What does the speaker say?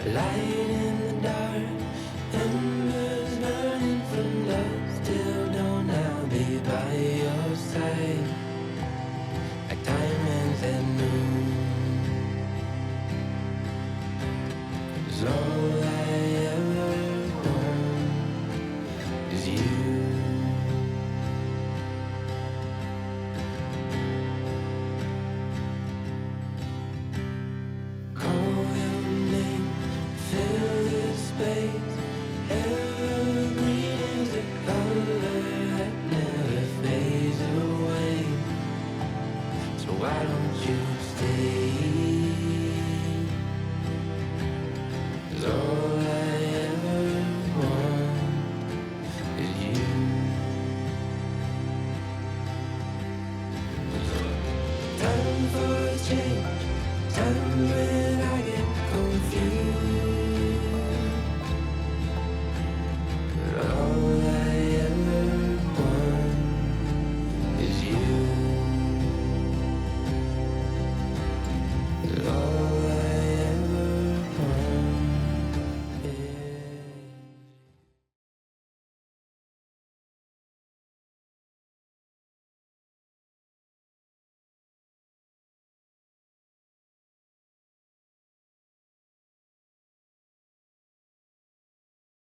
light in the dark, embers burning from dusk till dawn. I'll be by your side, like diamonds at noon. As long